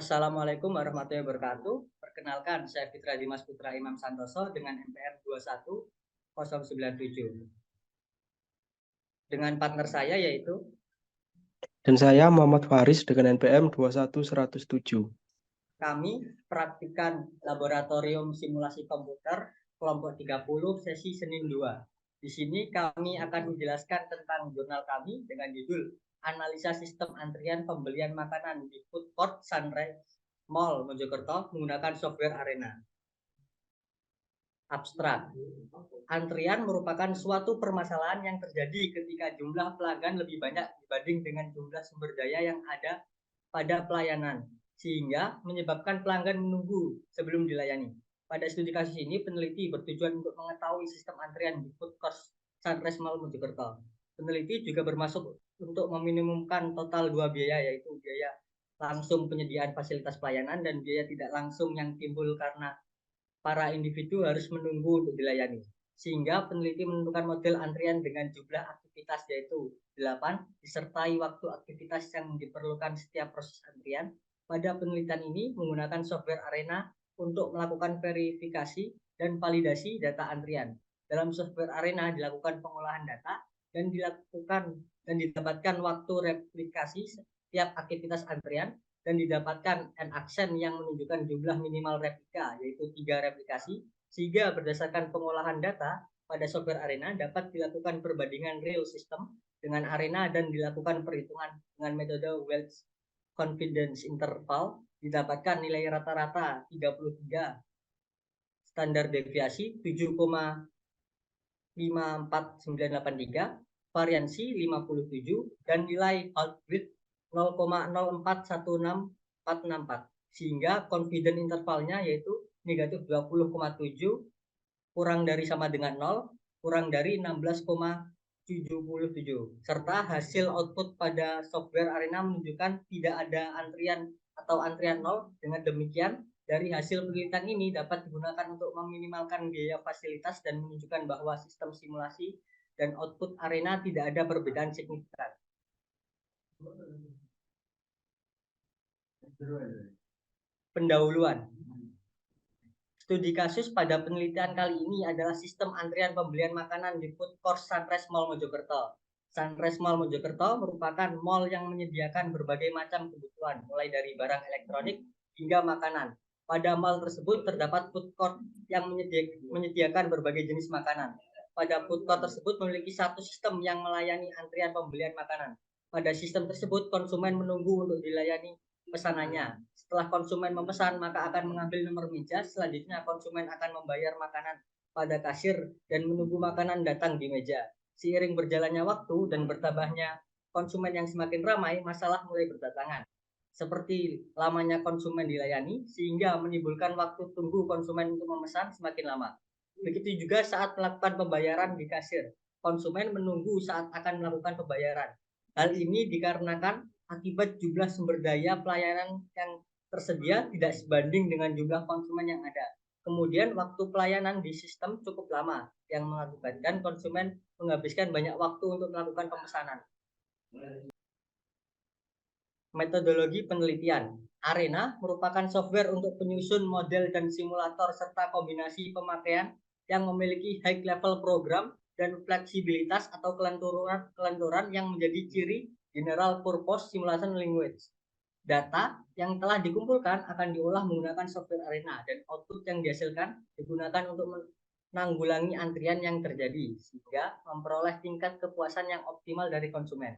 Assalamualaikum warahmatullahi wabarakatuh. Perkenalkan, saya Fitra Dimas Putra Imam Santoso dengan NPM 21097. Dengan partner saya yaitu Dan saya Muhammad Faris dengan NPM 21107. kami praktikan laboratorium simulasi komputer kelompok 30 sesi Senin 2. Di sini kami akan menjelaskan tentang jurnal kami dengan judul Analisa Sistem Antrian Pembelian Makanan di Food Court Sunrise Mall Mojokerto menggunakan software Arena. Abstrak. Antrian merupakan suatu permasalahan yang terjadi ketika jumlah pelanggan lebih banyak dibanding dengan jumlah sumber daya yang ada pada pelayanan, sehingga menyebabkan pelanggan menunggu sebelum dilayani. Pada studi kasus ini, peneliti bertujuan untuk mengetahui sistem antrian di Food Court Sunrise Mall Mojokerto. Peneliti juga bermaksud untuk meminimumkan total dua biaya, yaitu biaya langsung penyediaan fasilitas pelayanan dan biaya tidak langsung yang timbul karena para individu harus menunggu untuk dilayani. Sehingga peneliti menentukan model antrian dengan jumlah aktivitas yaitu 8 disertai waktu aktivitas yang diperlukan setiap proses antrian. Pada penelitian ini menggunakan software Arena untuk melakukan verifikasi dan validasi data antrian. Dalam software Arena dilakukan pengolahan data dan didapatkan waktu replikasi setiap aktivitas antrian dan didapatkan n-aksen yang menunjukkan jumlah minimal replika, yaitu 3 replikasi, sehingga berdasarkan pengolahan data pada software Arena dapat dilakukan perbandingan real system dengan Arena dan dilakukan perhitungan dengan metode Welch Confidence Interval, didapatkan nilai rata-rata 33, standar deviasi 7,54983, variansi 57, dan nilai outwith 0,0416464, sehingga confidence intervalnya yaitu negatif 20,7 kurang dari sama dengan 0 kurang dari 16,77, serta hasil output pada software Arena menunjukkan tidak ada antrian atau antrian 0. Dengan demikian, dari hasil penelitian ini dapat digunakan untuk meminimalkan biaya fasilitas dan menunjukkan bahwa sistem simulasi dan output Arena tidak ada perbedaan signifikan. Pendahuluan. Studi kasus pada penelitian kali ini adalah sistem antrian pembelian makanan di Food Court Sunrise Mall Mojokerto. Sunrise Mall Mojokerto merupakan mall yang menyediakan berbagai macam kebutuhan, mulai dari barang elektronik hingga makanan. Pada mall tersebut terdapat food court yang menyediakan berbagai jenis makanan. Pada food court tersebut memiliki satu sistem yang melayani antrian pembelian makanan. Pada sistem tersebut, konsumen menunggu untuk dilayani pesanannya. Setelah konsumen memesan, maka akan mengambil nomor meja. Selanjutnya, konsumen akan membayar makanan pada kasir dan menunggu makanan datang di meja. Seiring berjalannya waktu dan bertambahnya konsumen yang semakin ramai, masalah mulai berdatangan. Seperti lamanya konsumen dilayani, sehingga menimbulkan waktu tunggu konsumen untuk memesan semakin lama. Begitu juga saat melakukan pembayaran di kasir. Konsumen menunggu saat akan melakukan pembayaran. Hal ini dikarenakan akibat jumlah sumber daya pelayanan yang tersedia tidak sebanding dengan jumlah konsumen yang ada. Kemudian waktu pelayanan di sistem cukup lama yang mengakibatkan konsumen menghabiskan banyak waktu untuk melakukan pemesanan. Metodologi penelitian. Arena merupakan software untuk penyusun model dan simulator serta kombinasi pemakaian yang memiliki high level program dan fleksibilitas atau kelenturan yang menjadi ciri general purpose simulation language. Data yang telah dikumpulkan akan diolah menggunakan software Arena dan output yang dihasilkan digunakan untuk menanggulangi antrian yang terjadi sehingga memperoleh tingkat kepuasan yang optimal dari konsumen.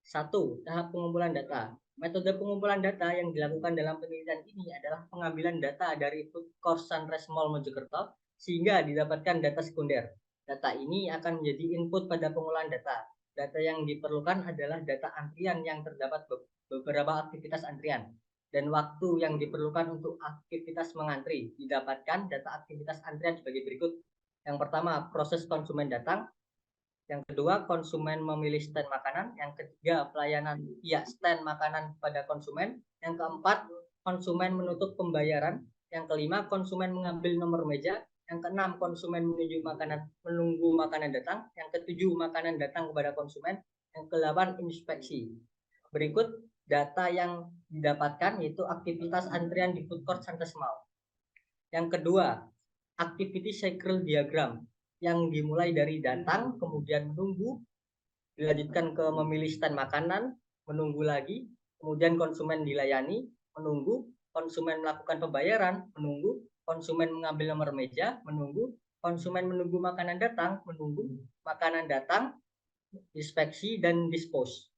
1. Tahap pengumpulan data. Metode pengumpulan data yang dilakukan dalam penelitian ini adalah pengambilan data dari Food Court Sunrise Mall Mojokerto sehingga didapatkan data sekunder. Data ini akan menjadi input pada pengolahan data. Data yang diperlukan adalah data antrian yang terdapat beberapa aktivitas antrian dan waktu yang diperlukan untuk aktivitas mengantri. Didapatkan data aktivitas antrian sebagai berikut. Yang pertama, proses konsumen datang. Yang kedua, konsumen memilih stand makanan. Yang ketiga, pelayanan pihak stand makanan pada konsumen. Yang keempat, konsumen menutup pembayaran. Yang kelima, konsumen mengambil nomor meja. Yang keenam, konsumen menunggu makanan datang. Yang ketujuh, makanan datang kepada konsumen. Yang kedelapan, inspeksi. Berikut data yang didapatkan yaitu aktivitas antrian di food court Santos Mall. Yang kedua, activity cycle diagram yang dimulai dari datang, kemudian menunggu, dilanjutkan ke memilih stand makanan, menunggu lagi, kemudian konsumen dilayani, menunggu, konsumen melakukan pembayaran, menunggu, konsumen mengambil nomor meja, menunggu, konsumen menunggu makanan datang, menunggu, makanan datang, inspeksi, dan dispose.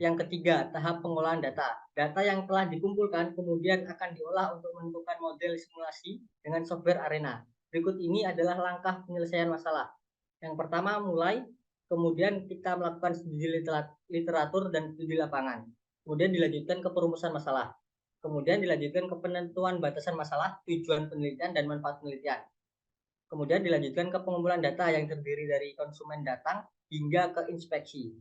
Yang ketiga, tahap pengolahan data. Data yang telah dikumpulkan kemudian akan diolah untuk menentukan model simulasi dengan software Arena. Berikut ini adalah langkah penyelesaian masalah. Yang pertama, mulai, kemudian kita melakukan studi literatur dan studi lapangan. Kemudian dilanjutkan ke perumusan masalah. Kemudian dilanjutkan ke penentuan batasan masalah, tujuan penelitian, dan manfaat penelitian. Kemudian dilanjutkan ke pengumpulan data yang terdiri dari konsumen datang hingga ke inspeksi.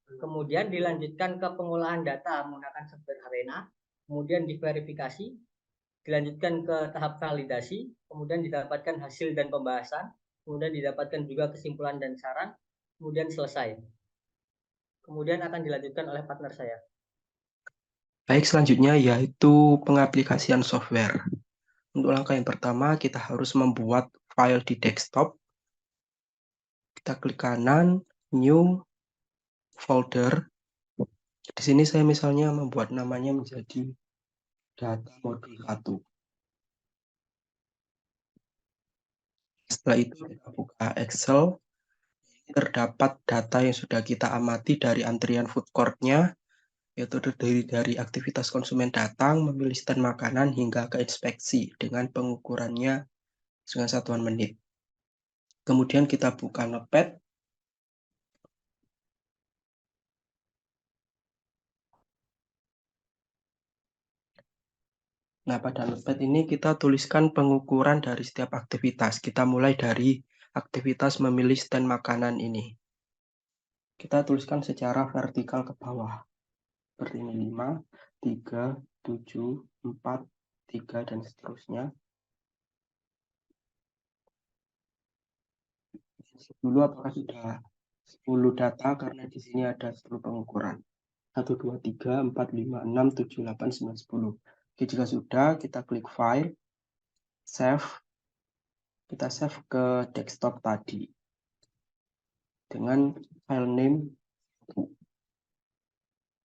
Kemudian dilanjutkan ke pengolahan data menggunakan software Arena. Kemudian diverifikasi, dilanjutkan ke tahap validasi, kemudian didapatkan hasil dan pembahasan, kemudian didapatkan juga kesimpulan dan saran, kemudian selesai. Kemudian akan dilanjutkan oleh partner saya. Baik, selanjutnya yaitu pengaplikasian software. Untuk langkah yang pertama, kita harus membuat file di desktop. Kita klik kanan, New, Folder. Di sini saya misalnya membuat namanya menjadi data modul 1. Setelah itu kita buka Excel. Terdapat data yang sudah kita amati dari antrian food court-nya, yaitu terdiri dari aktivitas konsumen datang, memilih stand makanan, hingga ke inspeksi dengan pengukurannya dengan satuan menit. Kemudian kita buka Notepad. Nah, pada Notepad ini kita tuliskan pengukuran dari setiap aktivitas. Kita mulai dari aktivitas memilih stand makanan ini. Kita tuliskan secara vertikal ke bawah. Seperti ini, 5, 3, 7, 4, 3, dan seterusnya. Dulu apakah sudah 10 data, karena di sini ada 10 pengukuran. 1, 2, 3, 4, 5, 6, 7, 8, 9, 10. Oke, jika sudah, kita klik File, Save. Kita save ke desktop tadi dengan file name.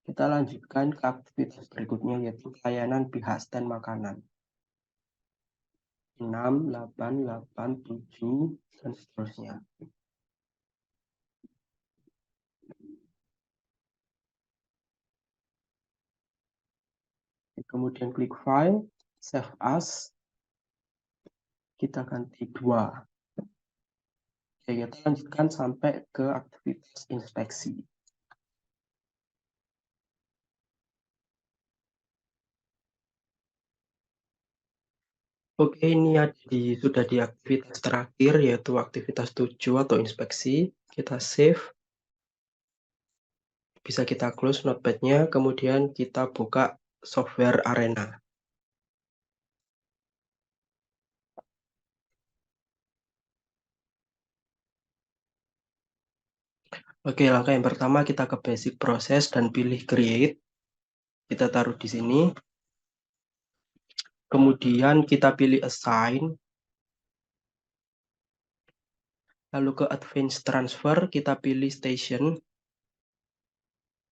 Kita lanjutkan ke aktivitas berikutnya, yaitu pelayanan pihak stand makanan. 6, 8, 8, 7, dan seterusnya. Kemudian klik File, Save As. Kita ganti 2. Oke, kita lanjutkan sampai ke aktivitas inspeksi. Oke, ini sudah di aktivitas terakhir, yaitu aktivitas 7 atau inspeksi. Kita save. Bisa kita close notepad-nya, kemudian kita buka software Arena. Oke, langkah yang pertama kita ke basic process dan pilih create. Kita taruh di sini. Kemudian kita pilih assign. Lalu ke advanced transfer, kita pilih station.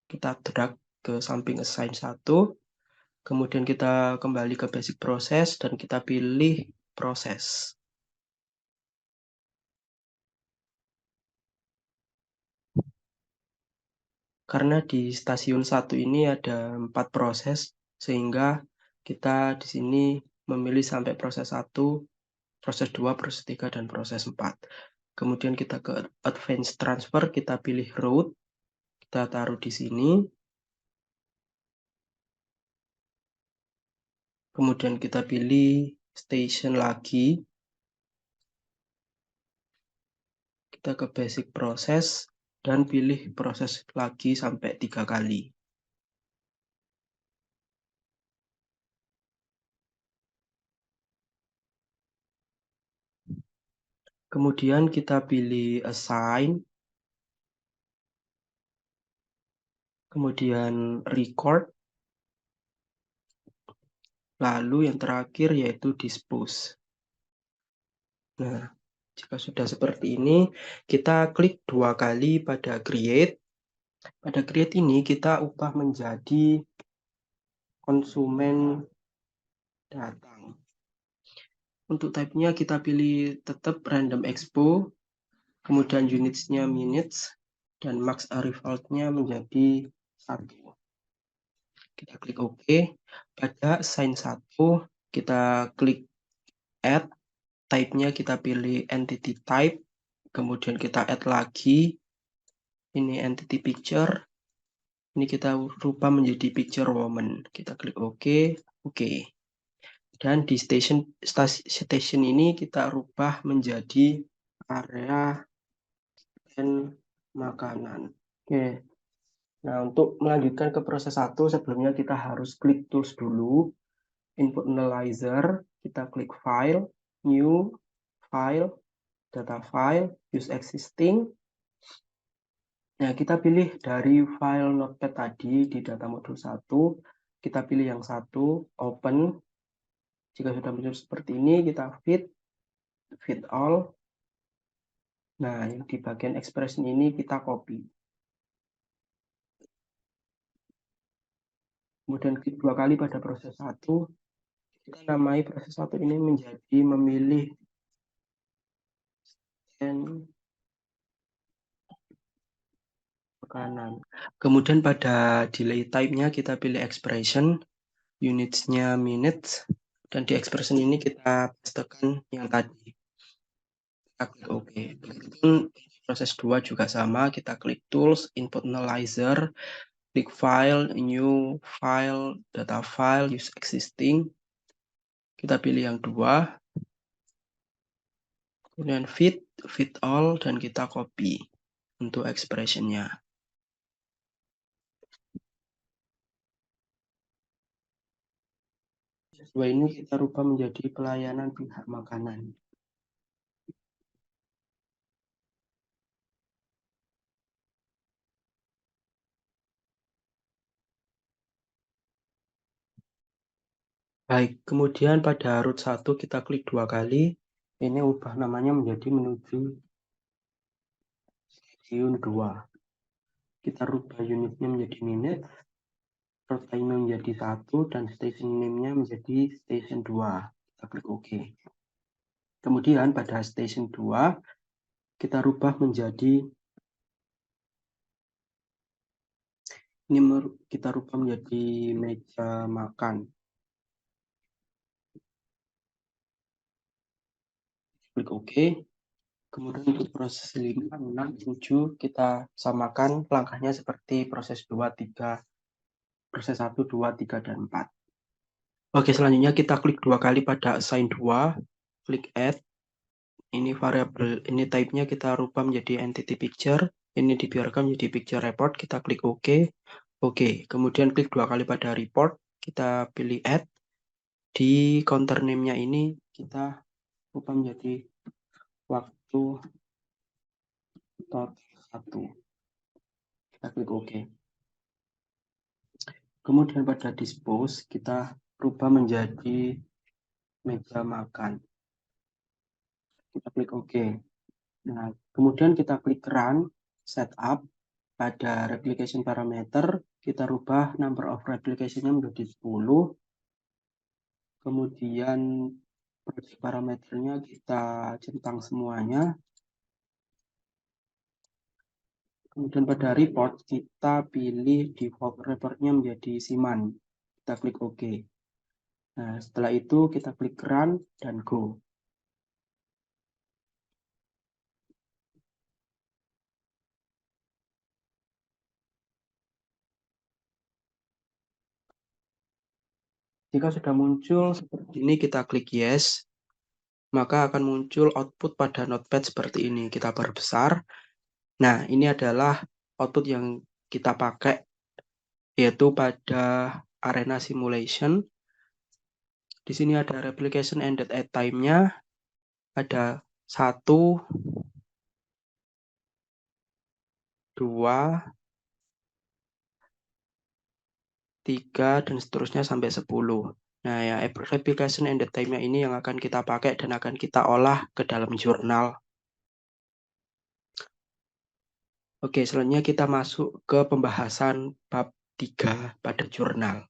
Kita drag ke samping assign 1. Kemudian kita kembali ke basic process dan kita pilih proses. Karena di stasiun 1 ini ada 4 proses, sehingga kita di sini memilih sampai proses 1, proses 2, proses 3, dan proses 4. Kemudian kita ke advanced transfer, kita pilih route, kita taruh di sini. Kemudian kita pilih station lagi. Kita ke basic process dan pilih proses lagi sampai 3 kali. Kemudian kita pilih assign. kemudian record, lalu yang terakhir yaitu dispose. Nah, jika sudah seperti ini, kita klik 2 kali pada create. Pada create ini kita ubah menjadi konsumen datang. Untuk type-nya kita pilih tetap random expo, kemudian units-nya minutes, dan max default-nya menjadi 1. Kita klik OK. Pada assign 1, kita klik add, type-nya kita pilih entity type, kemudian kita add lagi, ini entity picture, ini kita rubah menjadi picture woman. Kita klik OK, OK. Dan di station ini kita rubah menjadi area dan makanan. Oke. Nah, untuk melanjutkan ke proses 1, sebelumnya kita harus klik tools dulu, input analyzer, kita klik file, new, file, data file, use existing. Nah, kita pilih dari file notepad tadi di data modul 1, kita pilih yang 1, open. Jika sudah muncul seperti ini, kita fit all. Nah, yang di bagian expression ini kita copy. Kemudian klik 2 kali pada proses 1. Kita namai proses 1 ini menjadi memilih dan makanan. Kemudian pada delay type-nya kita pilih expression, units-nya minutes, dan di expression ini kita pastekan yang tadi. Kita klik OK. Begitupun proses 2 juga sama, kita klik tools, input analyzer, klik file, new, file, data file, use existing. Kita pilih yang 2. Kemudian fit all, dan kita copy untuk expression-nya. Sesuai ini kita rubah menjadi pelayanan pihak makanan. Baik, kemudian pada root 1 kita klik 2 kali. Ini ubah namanya menjadi menuju stasiun 2. Kita rubah unitnya menjadi minute, root time menjadi 1, dan station name-nya menjadi station 2. Kita klik OK. Kemudian pada station 2, kita rubah menjadi kita rubah menjadi meja makan. Klik OK. Kemudian untuk proses 5, 6, 7 kita samakan langkahnya seperti proses 2, 3, proses 1, 2, 3, dan 4. Oke, selanjutnya kita klik 2 kali pada assign 2, klik add. Ini variabel, ini type-nya kita rubah menjadi entity picture. Ini dibiarkan menjadi picture report, kita klik OK. Oke, kemudian klik 2 kali pada report, kita pilih add. Di counter name-nya ini kita rubah menjadi waktu total 1. Kita klik OK. Kemudian pada dispose kita rubah menjadi meja makan. Kita klik OK. Nah, kemudian kita klik run, setup. Pada replication parameter, kita rubah number of replication-nya menjadi 10. Kemudian project parameternya kita centang semuanya. Kemudian pada report, kita pilih default report-nya menjadi Siman. Kita klik OK. Nah, setelah itu kita klik run dan go. Jika sudah muncul seperti ini, kita klik yes, maka akan muncul output pada notepad seperti ini. Kita perbesar. Nah, ini adalah output yang kita pakai, yaitu pada arena simulation. Di sini ada replication ended at time-nya, ada 1, 2, 3, dan seterusnya sampai 10. Nah, ya, replication and the time-nya ini yang akan kita pakai dan akan kita olah ke dalam jurnal. Oke, selanjutnya kita masuk ke pembahasan bab 3 pada jurnal.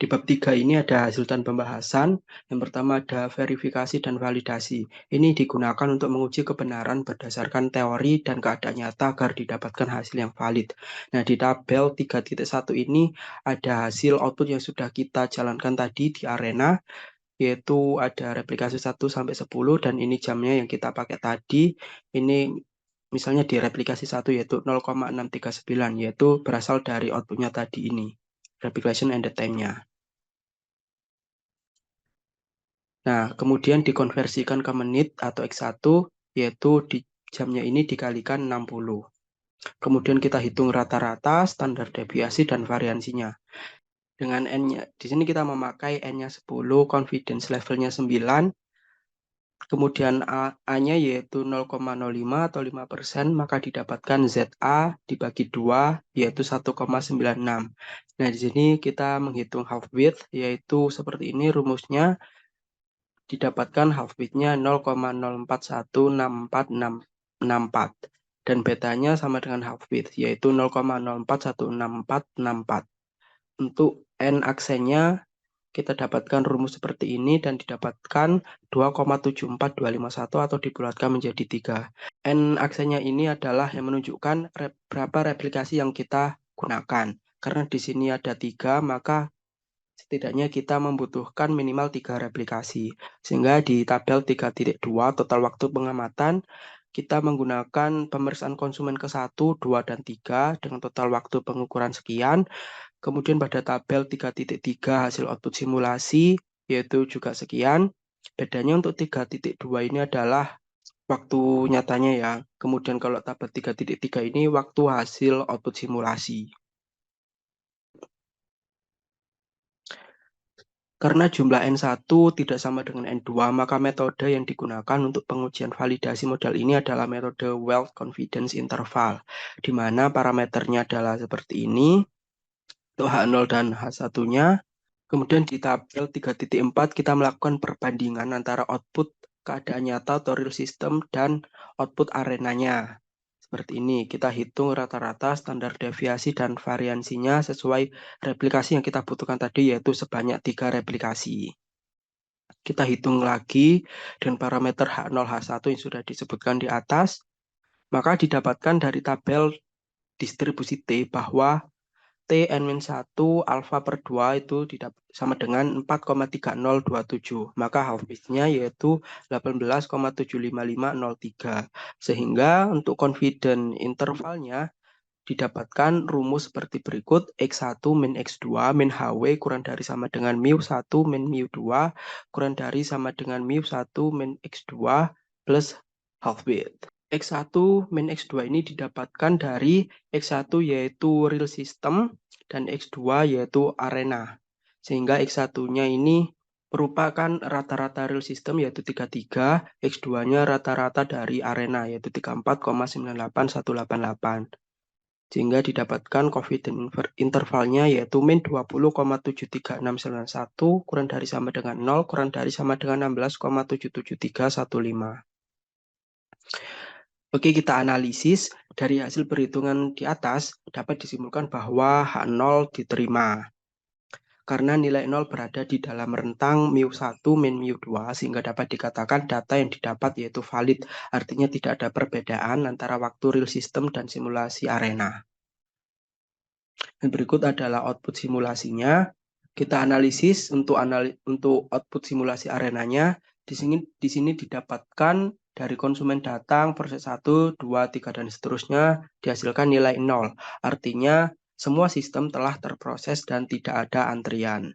Di bab 3 ini ada hasil dan pembahasan. Yang pertama ada verifikasi dan validasi. Ini digunakan untuk menguji kebenaran berdasarkan teori dan keadaan nyata agar didapatkan hasil yang valid. Nah, di tabel 3.1 ini ada hasil output yang sudah kita jalankan tadi di arena, yaitu ada replikasi 1 sampai 10, dan ini jamnya yang kita pakai tadi. Ini misalnya di replikasi 1 yaitu 0,639, yaitu berasal dari outputnya tadi ini, replication and the time-nya. Nah, kemudian dikonversikan ke menit atau X1, yaitu di jamnya ini dikalikan 60. Kemudian kita hitung rata-rata, standar deviasi, dan variansinya. Dengan N-nya, di sini kita memakai N-nya 10, confidence levelnya 9, kemudian A-nya yaitu 0,05 atau 5%, maka didapatkan ZA dibagi 2, yaitu 1,96. Nah, di sini kita menghitung half width, yaitu seperti ini rumusnya. Didapatkan half width-nya 0,04164664 dan betanya sama dengan half width, yaitu 0,041664. Untuk N aksennya kita dapatkan rumus seperti ini dan didapatkan 2,74251 atau dibulatkan menjadi 3. N aksennya ini adalah yang menunjukkan berapa replikasi yang kita gunakan. Karena di sini ada 3, maka setidaknya kita membutuhkan minimal 3 replikasi. Sehingga di tabel 3.2 total waktu pengamatan, kita menggunakan pemeriksaan konsumen ke 1, 2, dan 3 dengan total waktu pengukuran sekian. Kemudian pada tabel 3.3 hasil output simulasi, yaitu juga sekian. Bedanya untuk 3.2 ini adalah waktu nyatanya ya. Kemudian kalau tabel 3.3 ini waktu hasil output simulasi. Karena jumlah N1 tidak sama dengan N2, maka metode yang digunakan untuk pengujian validasi model ini adalah metode Well Confidence Interval, di mana parameternya adalah seperti ini, untuk H0 dan H1-nya. Kemudian di tabel 3.4 kita melakukan perbandingan antara output keadaan nyata atau real system dan output arenanya. Seperti ini, kita hitung rata-rata, standar deviasi, dan variansinya sesuai replikasi yang kita butuhkan tadi, yaitu sebanyak 3 replikasi. Kita hitung lagi dengan parameter H0, H1 yang sudah disebutkan di atas, maka didapatkan dari tabel distribusi T bahwa Tn-1 alfa per 2 itu sama dengan 4,3027. Maka half width-nya yaitu 18,75503. Sehingga untuk confidence intervalnya didapatkan rumus seperti berikut: X1 min X2 min HW kurang dari sama dengan mu1 min mu2 kurang dari sama dengan mu1 min X2 plus half width. X1 min X2 ini didapatkan dari X1 yaitu real system dan X2 yaitu arena. Sehingga X1-nya ini merupakan rata-rata real system yaitu 33, X2-nya rata-rata dari arena yaitu 34,988188. Sehingga didapatkan confidence intervalnya yaitu min 20,73691 kurang dari sama dengan 0 kurang dari sama dengan 16,77315. Oke, kita analisis. Dari hasil perhitungan di atas, dapat disimpulkan bahwa H0 diterima. Karena nilai 0 berada di dalam rentang mu1 min mu2, sehingga dapat dikatakan data yang didapat yaitu valid. Artinya tidak ada perbedaan antara waktu real system dan simulasi arena. Dan berikut adalah output simulasinya. Kita analisis untuk output simulasi arenanya. Di sini didapatkan dari konsumen datang, proses 1, 2, 3, dan seterusnya dihasilkan nilai 0. Artinya semua sistem telah terproses dan tidak ada antrian.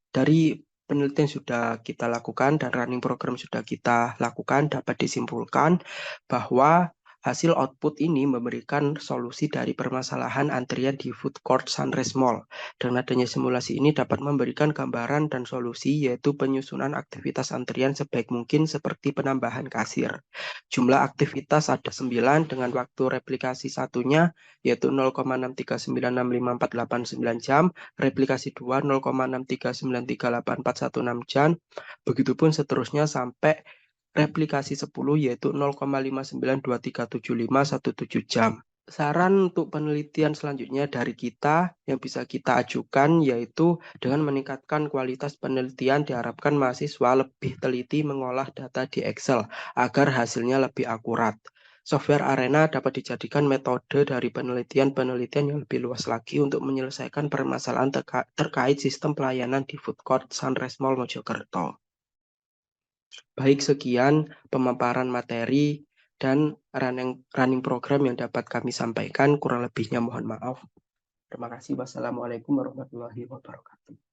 Dari penelitian sudah kita lakukan dan running program sudah kita lakukan, dapat disimpulkan bahwa Hasil output ini memberikan solusi dari permasalahan antrian di food court Sunrise Mall. Dengan adanya simulasi ini dapat memberikan gambaran dan solusi, yaitu penyusunan aktivitas antrian sebaik mungkin seperti penambahan kasir. Jumlah aktivitas ada 9 dengan waktu replikasi satunya yaitu 0,6396548 jam, replikasi 2 0,6393841 jam, begitupun seterusnya sampai replikasi 10 yaitu 0,59237517 jam. Saran untuk penelitian selanjutnya dari kita yang bisa kita ajukan yaitu dengan meningkatkan kualitas penelitian diharapkan mahasiswa lebih teliti mengolah data di Excel agar hasilnya lebih akurat. Software Arena dapat dijadikan metode dari penelitian-penelitian yang lebih luas lagi untuk menyelesaikan permasalahan terkait sistem pelayanan di Food Court Sunrise Mall Mojokerto. Baik, sekian pemaparan materi dan running program yang dapat kami sampaikan. Kurang lebihnya mohon maaf. Terima kasih. Wassalamualaikum warahmatullahi wabarakatuh.